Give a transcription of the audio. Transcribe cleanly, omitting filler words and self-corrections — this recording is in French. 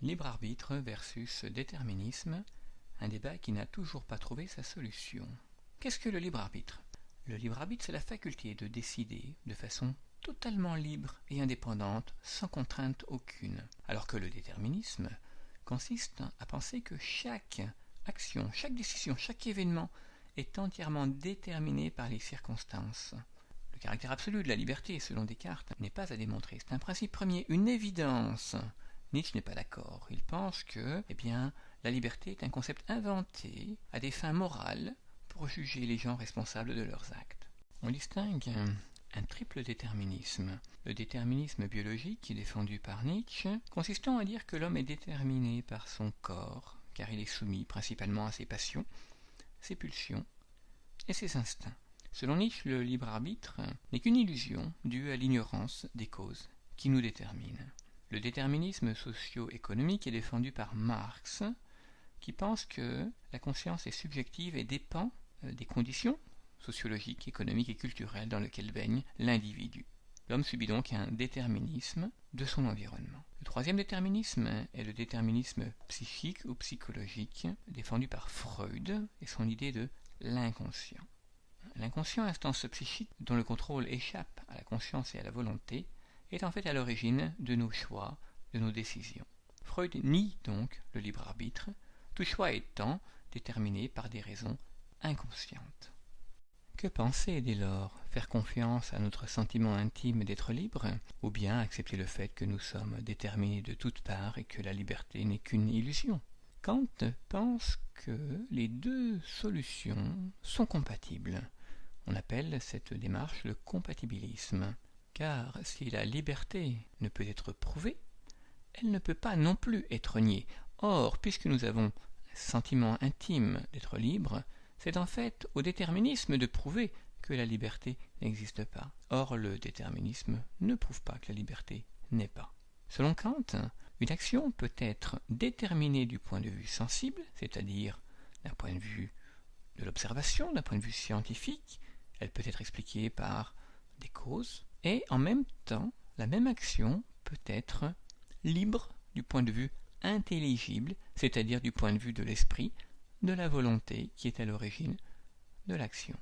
Libre arbitre versus déterminisme, un débat qui n'a toujours pas trouvé sa solution. Qu'est-ce que le libre arbitre ? Le libre arbitre, c'est la faculté de décider de façon totalement libre et indépendante, sans contrainte aucune. Alors que le déterminisme consiste à penser que chaque action, chaque décision, chaque événement est entièrement déterminé par les circonstances. Le caractère absolu de la liberté, selon Descartes, n'est pas à démontrer. C'est un principe premier, une évidence. Nietzsche n'est pas d'accord. Il pense que, la liberté est un concept inventé à des fins morales pour juger les gens responsables de leurs actes. On distingue un triple déterminisme. Le déterminisme biologique, défendu par Nietzsche, consistant à dire que l'homme est déterminé par son corps, car il est soumis principalement à ses passions, ses pulsions et ses instincts. Selon Nietzsche, le libre arbitre n'est qu'une illusion due à l'ignorance des causes qui nous déterminent. Le déterminisme socio-économique est défendu par Marx, qui pense que la conscience est subjective et dépend des conditions sociologiques, économiques et culturelles dans lesquelles baigne l'individu. L'homme subit donc un déterminisme de son environnement. Le troisième déterminisme est le déterminisme psychique ou psychologique, défendu par Freud et son idée de l'inconscient. L'inconscient, instance psychique dont le contrôle échappe à la conscience et à la volonté, est en fait à l'origine de nos choix, de nos décisions. Freud nie donc le libre arbitre, tout choix étant déterminé par des raisons inconscientes. Que penser dès lors ? Faire confiance à notre sentiment intime d'être libre, ou bien accepter le fait que nous sommes déterminés de toutes parts et que la liberté n'est qu'une illusion ? Kant pense que les deux solutions sont compatibles. On appelle cette démarche le compatibilisme. Car si la liberté ne peut être prouvée, elle ne peut pas non plus être niée. Or, puisque nous avons un sentiment intime d'être libre, c'est en fait au déterminisme de prouver que la liberté n'existe pas. Or, le déterminisme ne prouve pas que la liberté n'est pas. Selon Kant, une action peut être déterminée du point de vue sensible, c'est-à-dire d'un point de vue de l'observation, d'un point de vue scientifique. Elle peut être expliquée par des causes, et en même temps, la même action peut être libre du point de vue intelligible, c'est-à-dire du point de vue de l'esprit, de la volonté qui est à l'origine de l'action.